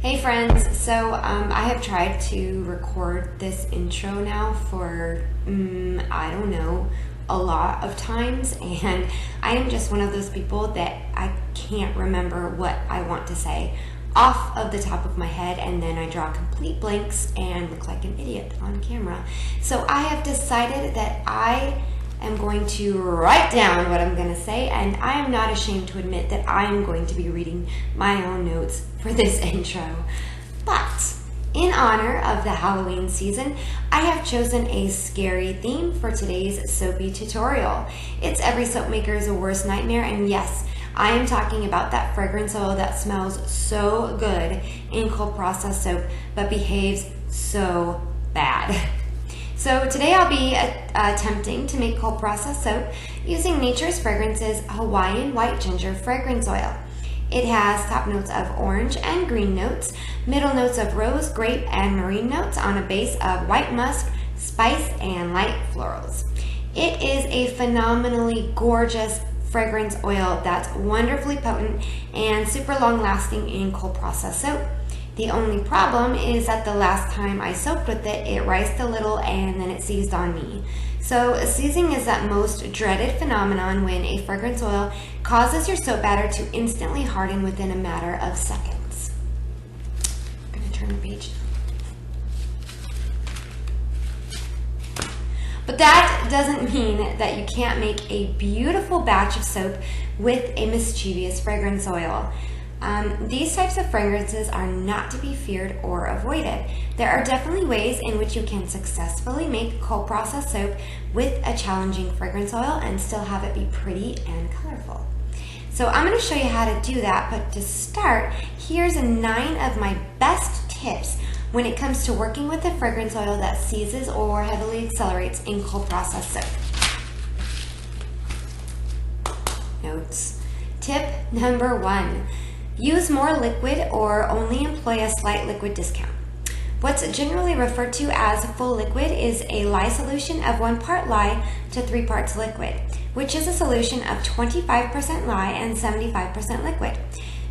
Hey friends, so I have tried to record this intro now for, I don't know, a lot of times, and I am just one of those people that I can't remember what I want to say off of the top of my head, and then I draw complete blanks and look like an idiot on camera. So I have decided that I am going to write down what I'm going to say, and I am not ashamed to admit that I am going to be reading my own notes for this intro. But in honor of the Halloween season, I have chosen a scary theme for today's soapy tutorial. It's every soap maker's worst nightmare, and yes, I am talking about that fragrance oil that smells so good in cold process soap but behaves so bad. So today I'll be attempting to make cold process soap using Nature's Fragrance's Hawaiian White Ginger Fragrance Oil. It has top notes of orange and green notes, middle notes of rose, grape, and marine notes on a base of white musk, spice, and light florals. It is a phenomenally gorgeous fragrance oil that's wonderfully potent and super long lasting in cold process soap. The only problem is that the last time I soaked with it, it riced a little and then it seized on me. So seizing is that most dreaded phenomenon when a fragrance oil causes your soap batter to instantly harden within a matter of seconds. I'm going to turn the page now. But that doesn't mean that you can't make a beautiful batch of soap with a mischievous fragrance oil. These types of fragrances are not to be feared or avoided. There are definitely ways in which you can successfully make cold process soap with a challenging fragrance oil and still have it be pretty and colorful. So I'm going to show you how to do that, but to start, here's 9 of my best tips when it comes to working with a fragrance oil that seizes or heavily accelerates in cold process soap. Notes. Tip number 1. Use more liquid or only employ a slight liquid discount. What's generally referred to as full liquid is a lye solution of 1 part lye to 3 parts liquid, which is a solution of 25% lye and 75% liquid.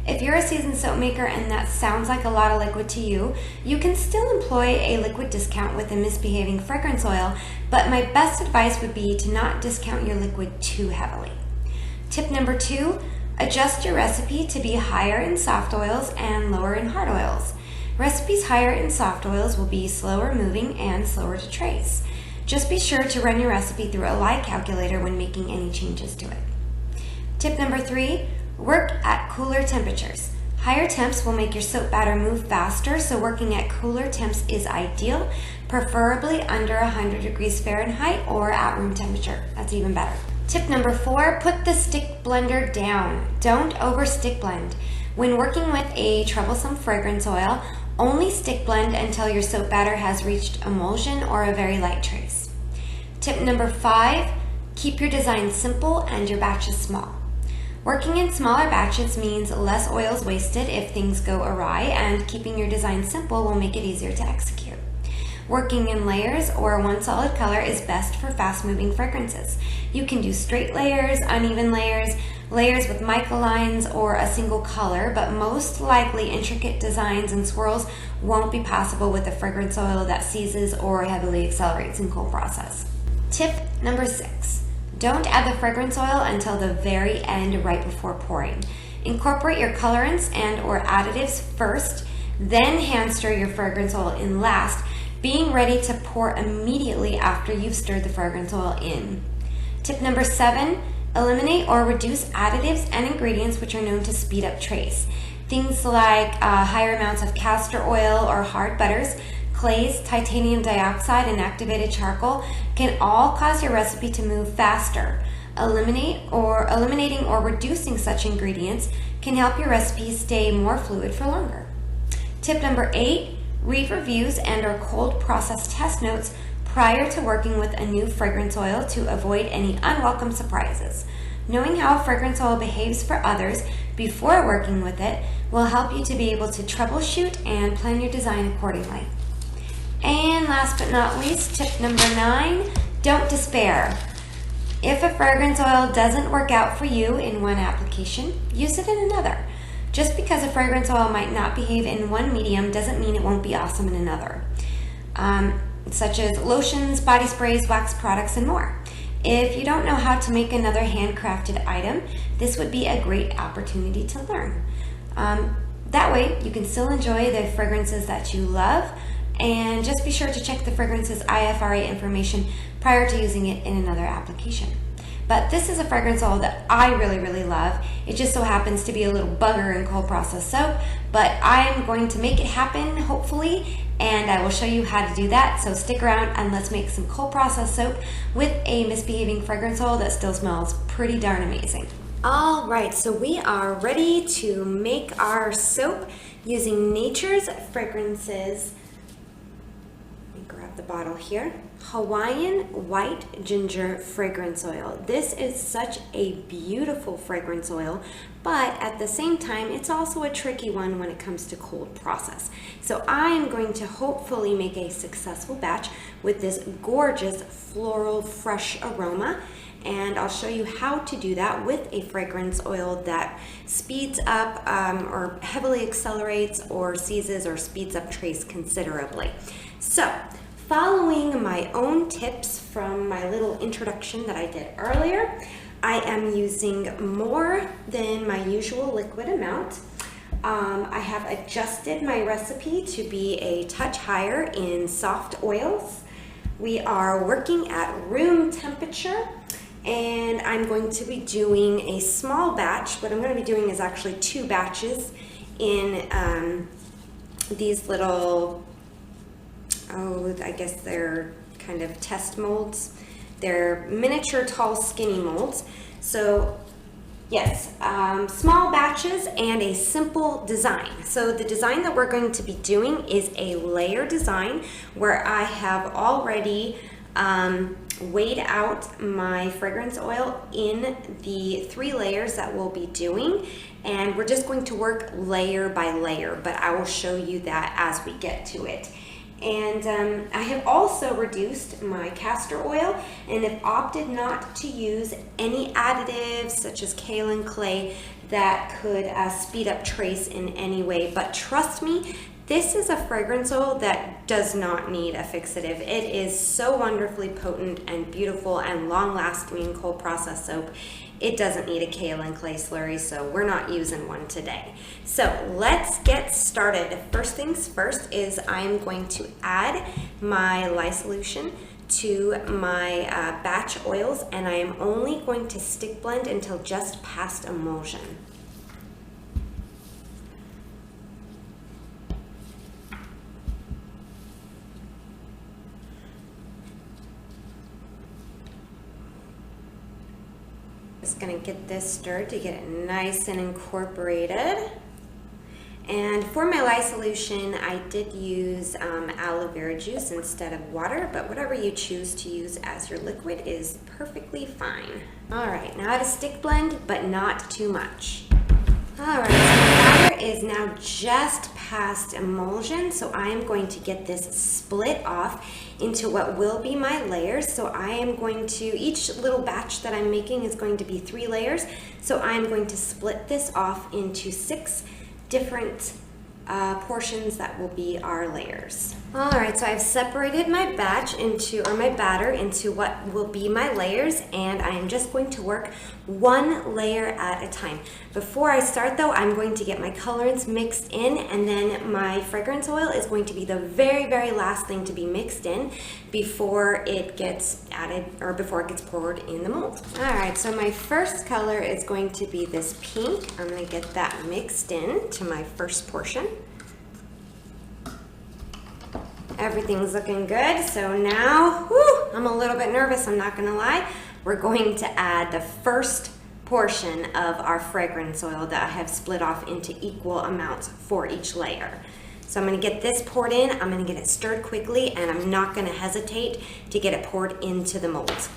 If you're a seasoned soap maker and that sounds like a lot of liquid to you, you can still employ a liquid discount with a misbehaving fragrance oil, but my best advice would be to not discount your liquid too heavily. Tip number 2. Adjust your recipe to be higher in soft oils and lower in hard oils. Recipes higher in soft oils will be slower moving and slower to trace. Just be sure to run your recipe through a lye calculator when making any changes to it. Tip number 3, work at cooler temperatures. Higher temps will make your soap batter move faster, so working at cooler temps is ideal, preferably under 100 degrees Fahrenheit or at room temperature. That's even better. Tip number 4, put the stick blender down. Don't over stick blend. When working with a troublesome fragrance oil, only stick blend until your soap batter has reached emulsion or a very light trace. Tip number 5, keep your design simple and your batches small. Working in smaller batches means less oil is wasted if things go awry, and keeping your design simple will make it easier to execute. Working in layers or one solid color is best for fast-moving fragrances. You can do straight layers, uneven layers, layers with microlines, or a single color, but most likely intricate designs and swirls won't be possible with a fragrance oil that seizes or heavily accelerates in cold process. Tip number 6. Don't add the fragrance oil until the very end right before pouring. Incorporate your colorants and or additives first, then hand stir your fragrance oil in last, being ready to pour immediately after you've stirred the fragrance oil in. Tip number 7, eliminate or reduce additives and ingredients which are known to speed up trace. Things like higher amounts of castor oil or hard butters, clays, titanium dioxide, and activated charcoal can all cause your recipe to move faster. Eliminating or reducing such ingredients can help your recipe stay more fluid for longer. Tip number 8, read reviews and or cold process test notes prior to working with a new fragrance oil to avoid any unwelcome surprises. Knowing how a fragrance oil behaves for others before working with it will help you to be able to troubleshoot and plan your design accordingly. And last but not least, tip number 9, don't despair. If a fragrance oil doesn't work out for you in one application, use it in another. Just because a fragrance oil might not behave in one medium doesn't mean it won't be awesome in another, such as lotions, body sprays, wax products, and more. If you don't know how to make another handcrafted item, this would be a great opportunity to learn. That way, you can still enjoy the fragrances that you love, and just be sure to check the fragrance's IFRA information prior to using it in another application. But this is a fragrance oil that I really, really love. It just so happens to be a little bugger in cold process soap, but I'm going to make it happen, hopefully, and I will show you how to do that. So stick around and let's make some cold process soap with a misbehaving fragrance oil that still smells pretty darn amazing. All right, so we are ready to make our soap using Nature's Fragrances. Let me grab the bottle here. Hawaiian White Ginger Fragrance Oil. This is such a beautiful fragrance oil, but at the same time, it's also a tricky one when it comes to cold process. So I am going to hopefully make a successful batch with this gorgeous floral fresh aroma, and I'll show you how to do that with a fragrance oil that speeds up or heavily accelerates or seizes or speeds up trace considerably. So, following my own tips from my little introduction that I did earlier, I am using more than my usual liquid amount. I have adjusted my recipe to be a touch higher in soft oils. We are working at room temperature, and I'm going to be doing a small batch. What I'm going to be doing is actually 2 batches in these little, I guess they're kind of test molds. They're miniature, tall, skinny molds. So yes, small batches and a simple design. So the design that we're going to be doing is a layer design where I have already weighed out my fragrance oil in the 3 layers that we'll be doing, and we're just going to work layer by layer, but I will show you that as we get to it. And I have also reduced my castor oil and have opted not to use any additives such as kaolin clay that could speed up trace in any way. But trust me, this is a fragrance oil that does not need a fixative. It is so wonderfully potent and beautiful and long-lasting in cold process soap. It doesn't need a kaolin clay slurry, so we're not using one today. So let's get started. First things first is I'm going to add my lye solution to my batch oils, and I am only going to stick blend until just past emulsion. Just gonna get this stirred to get it nice and incorporated. And for my lye solution, I did use aloe vera juice instead of water, but whatever you choose to use as your liquid is perfectly fine. All right, now to stick blend, but not too much. All right, so the batter is now just past emulsion, so I am going to get this split off into what will be my layers. So I am going to, each little batch that I'm making is going to be 3 layers, so I'm going to split this off into 6 different portions that will be our layers. All right, so I've separated my batch into, or my batter into what will be my layers, and I am just going to work 1 layer at a time. Before I start though, I'm going to get my colorants mixed in, and then my fragrance oil is going to be the very, very last thing to be mixed in before it gets added, or before it gets poured in the mold. All right, so my first color is going to be this pink. I'm gonna get that mixed in to my first portion. Everything's looking good, so now, I'm a little bit nervous, I'm not gonna lie. We're going to add the first portion of our fragrance oil that I have split off into equal amounts for each layer. So I'm gonna get this poured in, I'm gonna get it stirred quickly, and I'm not gonna hesitate to get it poured into the mold. Let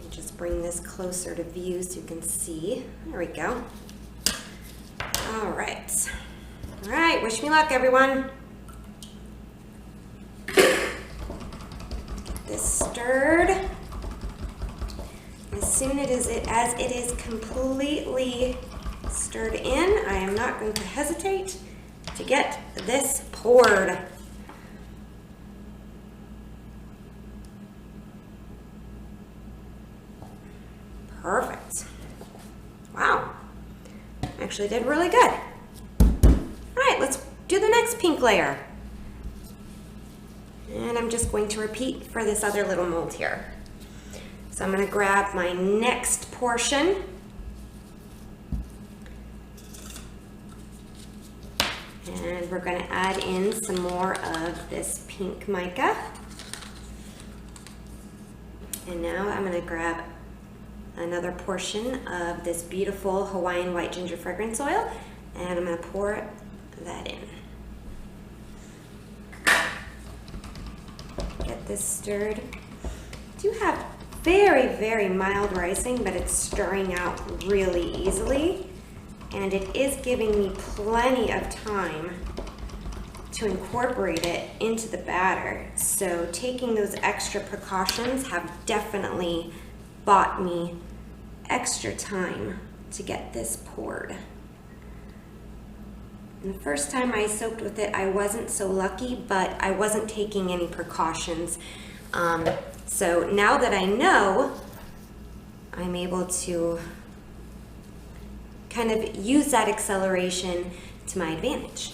me just bring this closer to view so you can see. There we go. All right, wish me luck, everyone. This stirred. As soon as it is completely stirred in, I am not going to hesitate to get this poured. Perfect. Wow, actually did really good. All right, let's do the next pink layer. And I'm just going to repeat for this other little mold here. So I'm going to grab my next portion. And we're going to add in some more of this pink mica. And now I'm going to grab another portion of this beautiful Hawaiian white ginger fragrance oil, and I'm going to pour that in. Get this stirred. I do have very, very mild rising, but it's stirring out really easily, and it is giving me plenty of time to incorporate it into the batter. So taking those extra precautions have definitely bought me extra time to get this poured. And the first time I soaked with it, I wasn't so lucky, but I wasn't taking any precautions. So now that I know, I'm able to kind of use that acceleration to my advantage.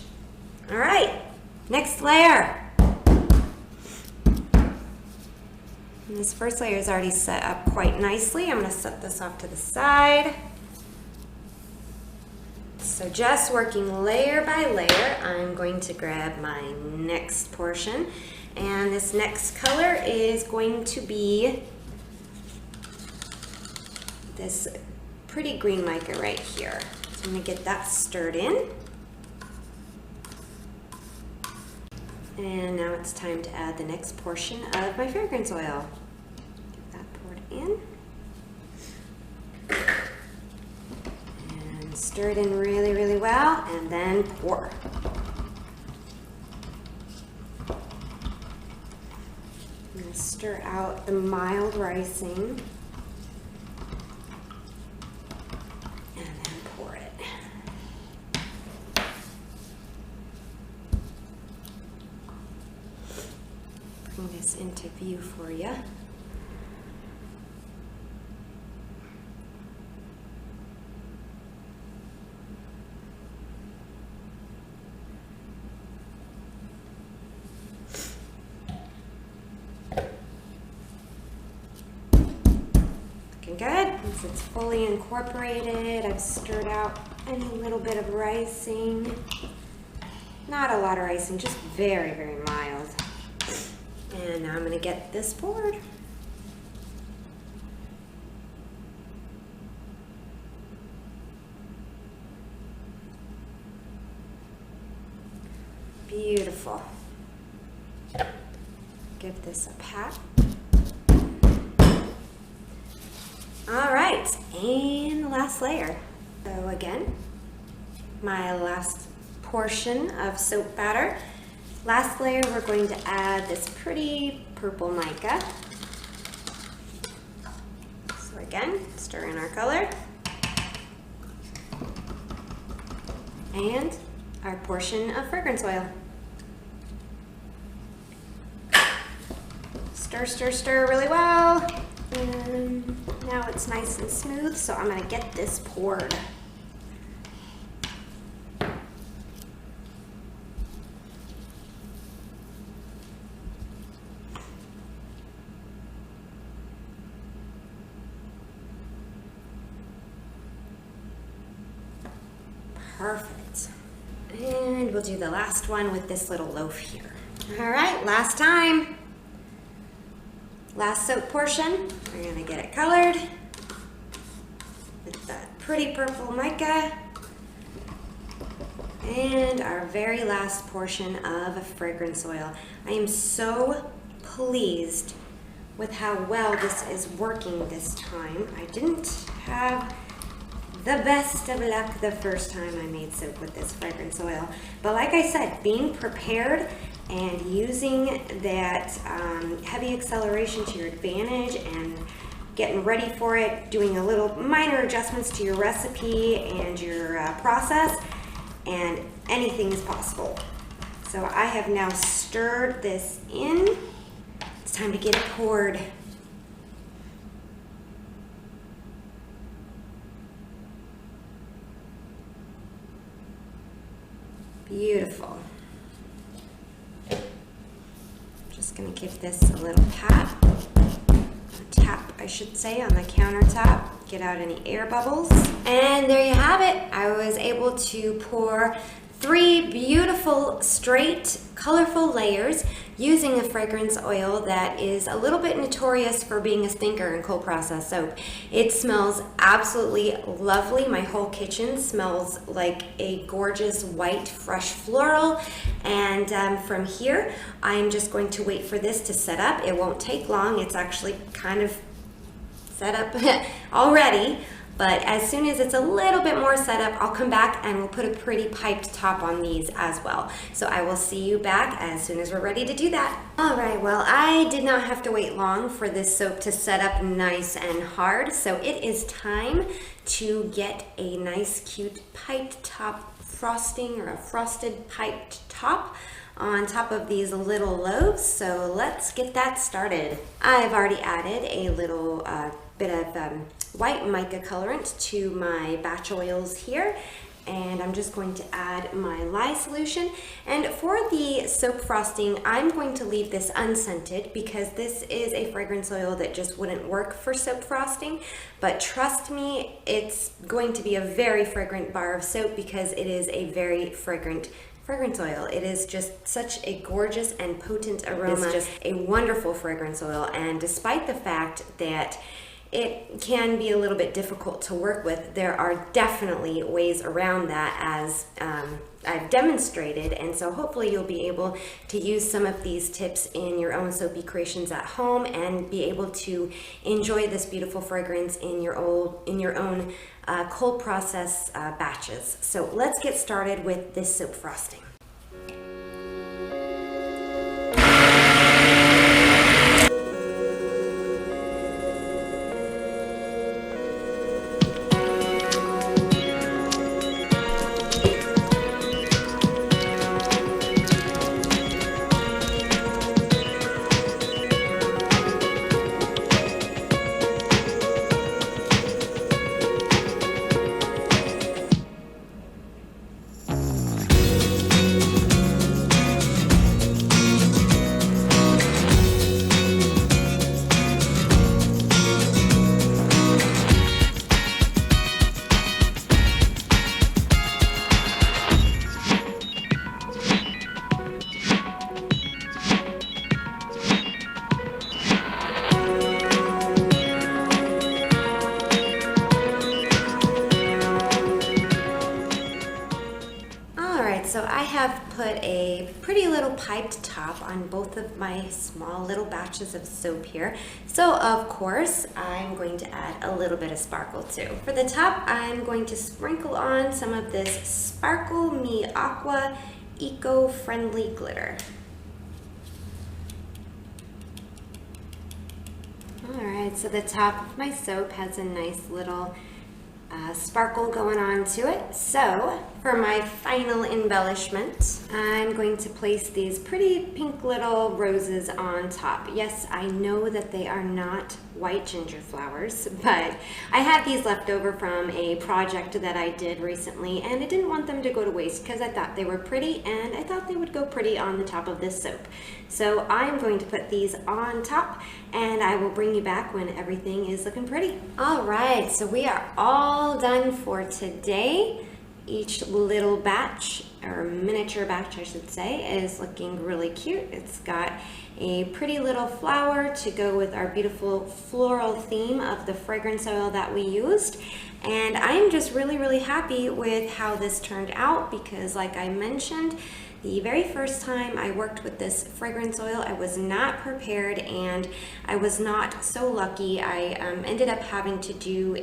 All right, next layer. And this first layer is already set up quite nicely. I'm going to set this off to the side. So just working layer by layer, I'm going to grab my next portion. And this next color is going to be this pretty green mica right here. So I'm going to get that stirred in. And now it's time to add the next portion of my fragrance oil. Get that poured in. And stir it in really, really well, and then pour. I'm going to stir out the mild rising. And then pour it. Bring this into view for you. Looking good. Once it's fully incorporated, I've stirred out any little bit of rising. Not a lot of rising, just very, very mild. And now I'm going to get this poured. Beautiful. Give this a pat. All right, and the last layer. So again, my last portion of soap batter. Last layer, we're going to add this pretty purple mica. So again, stir in our color. And our portion of fragrance oil. Stir, stir, stir really well. And now it's nice and smooth, so I'm going to get this poured. Perfect. And we'll do the last one with this little loaf here. All right, last time. Last soap portion. We're gonna get it colored with that pretty purple mica. And our very last portion of fragrance oil. I am so pleased with how well this is working this time. I didn't have the best of luck the first time I made soap with this fragrance oil. But like I said, being prepared and using that heavy acceleration to your advantage and getting ready for it, doing a little minor adjustments to your recipe and your process, and anything is possible. So I have now stirred this in. It's time to get it poured. Beautiful. Just gonna give this a little tap, I should say, on the countertop. Get out any air bubbles. And there you have it. I was able to pour 3 beautiful, straight, colorful layers using a fragrance oil that is a little bit notorious for being a stinker in cold process soap. It smells absolutely lovely. My whole kitchen smells like a gorgeous white fresh floral. And from here, I'm just going to wait for this to set up. It won't take long. It's actually kind of set up already. But as soon as it's a little bit more set up, I'll come back and we'll put a pretty piped top on these as well. So I will see you back as soon as we're ready to do that. All right, well, I did not have to wait long for this soap to set up nice and hard. So it is time to get a nice, cute piped top frosting, or a frosted piped top on top of these little loaves. So let's get that started. I've already added a little bit of white mica colorant to my batch oils here, and I'm just going to add my lye solution. And for the soap frosting, I'm going to leave this unscented because this is a fragrance oil that just wouldn't work for soap frosting. But trust me, it's going to be a very fragrant bar of soap because it is a very fragrant fragrance oil. It is just such a gorgeous and potent aroma. It's just a wonderful fragrance oil, and despite the fact that it can be a little bit difficult to work with, there are definitely ways around that, as I've demonstrated, and so hopefully you'll be able to use some of these tips in your own soapy creations at home and be able to enjoy this beautiful fragrance in your own cold process batches. So let's get started with this soap frosting. So I have put a pretty little piped top on both of my small little batches of soap here. So of course, I'm going to add a little bit of sparkle too. For the top, I'm going to sprinkle on some of this Sparkle Me Aqua eco-friendly glitter. All right, so the top of my soap has a nice little sparkle going on to it. So for my final embellishment, I'm going to place these pretty pink little roses on top. Yes, I know that they are not white ginger flowers, but I had these left over from a project that I did recently, and I didn't want them to go to waste because I thought they were pretty, and I thought they would go pretty on the top of this soap. So I'm going to put these on top, and I will bring you back when everything is looking pretty. All right, so we are all done for today. Each little batch, or miniature batch I should say, is looking really cute. It's got a pretty little flower to go with our beautiful floral theme of the fragrance oil that we used. And I'm just really happy with how this turned out because, like I mentioned, the very first time I worked with this fragrance oil, I was not prepared and I was not so lucky. I ended up having to do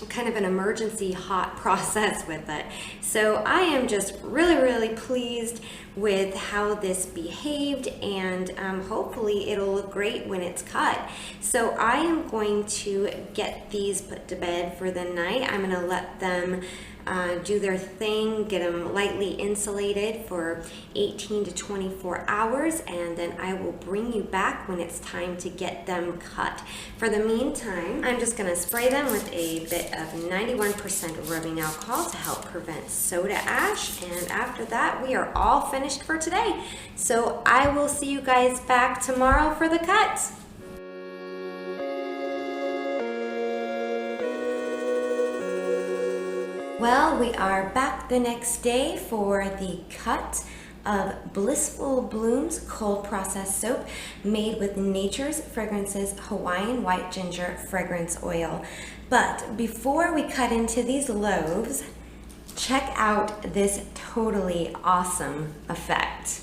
kind of an emergency hot process with it. So I am just really pleased with how this behaved, and hopefully it'll look great when it's cut. So I am going to get these put to bed for the night. I'm going to let them do their thing, get them lightly insulated for 18 to 24 hours, and then I will bring you back when it's time to get them cut. For the meantime, I'm just going to spray them with a bit of 91% rubbing alcohol to help prevent soda ash, and after that we are all finished for today. So I will see you guys back tomorrow for the cut. Well, we are back the next day for the cut of Blissful Blooms cold processed soap made with Nature's Fragrances Hawaiian White Ginger Fragrance Oil. But before we cut into these loaves, check out this totally awesome effect.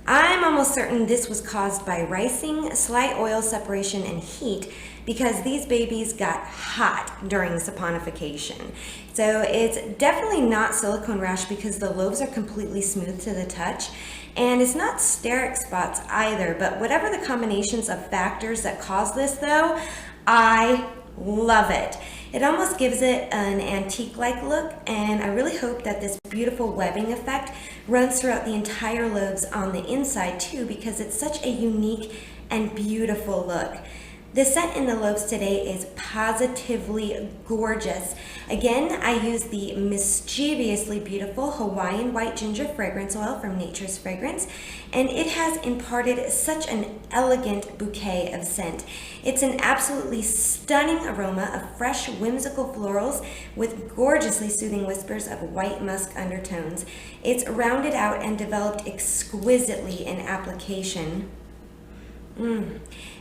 I'm almost certain this was caused by ricing, slight oil separation, and heat, because these babies got hot during saponification. So it's definitely not silicone rash because the loaves are completely smooth to the touch, and it's not steric spots either. But whatever the combinations of factors that cause this though, I love it. It almost gives it an antique-like look, and I really hope that this beautiful webbing effect runs throughout the entire loaves on the inside too, because it's such a unique and beautiful look. The scent in the loaves today is positively gorgeous. Again, I used the mischievously beautiful Hawaiian White Ginger Fragrance Oil from Nature's Fragrance, and it has imparted such an elegant bouquet of scent. It's an absolutely stunning aroma of fresh, whimsical florals with gorgeously soothing whispers of white musk undertones. It's rounded out and developed exquisitely in application.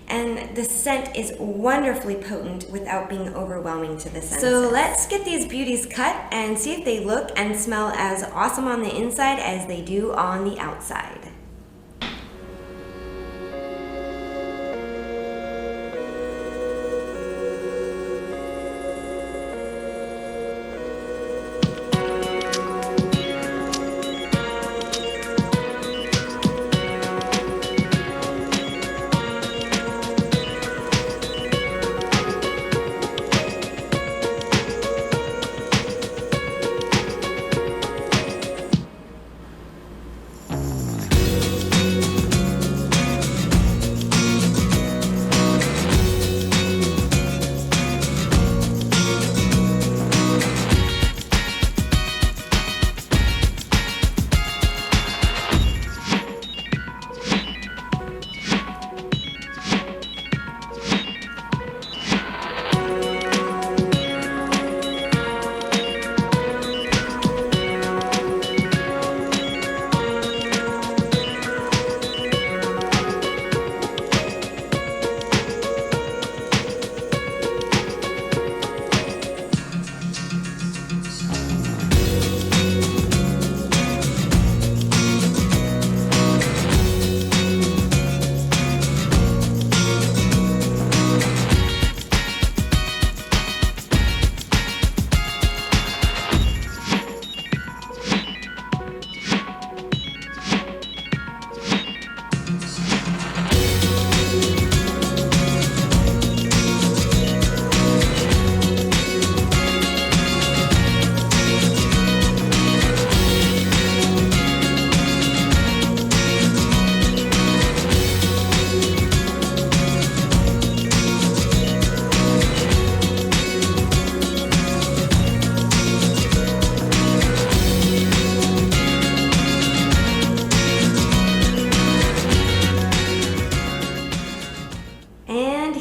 And the scent is wonderfully potent without being overwhelming to the senses. So let's get these beauties cut and see if they look and smell as awesome on the inside as they do on the outside.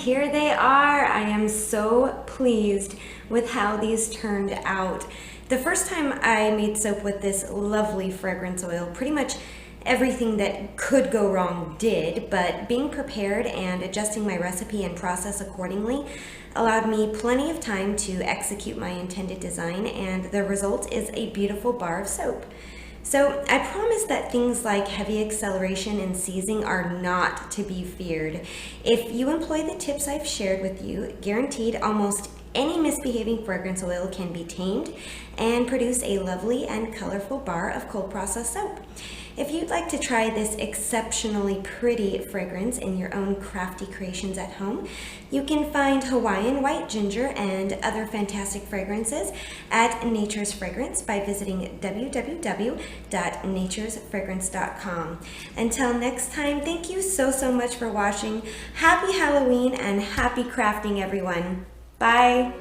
Here they are. I am so pleased with how these turned out. The first time I made soap with this lovely fragrance oil, pretty much everything that could go wrong did, but being prepared and adjusting my recipe and process accordingly allowed me plenty of time to execute my intended design, and the result is a beautiful bar of soap. So I promise that things like heavy acceleration and seizing are not to be feared. If you employ the tips I've shared with you, guaranteed almost any misbehaving fragrance oil can be tamed and produce a lovely and colorful bar of cold processed soap. If you'd like to try this exceptionally pretty fragrance in your own crafty creations at home, you can find Hawaiian White Ginger and other fantastic fragrances at Nature's Fragrance by visiting www.naturesfragrance.com. Until next time, thank you so much for watching. Happy Halloween and happy crafting, everyone. Bye.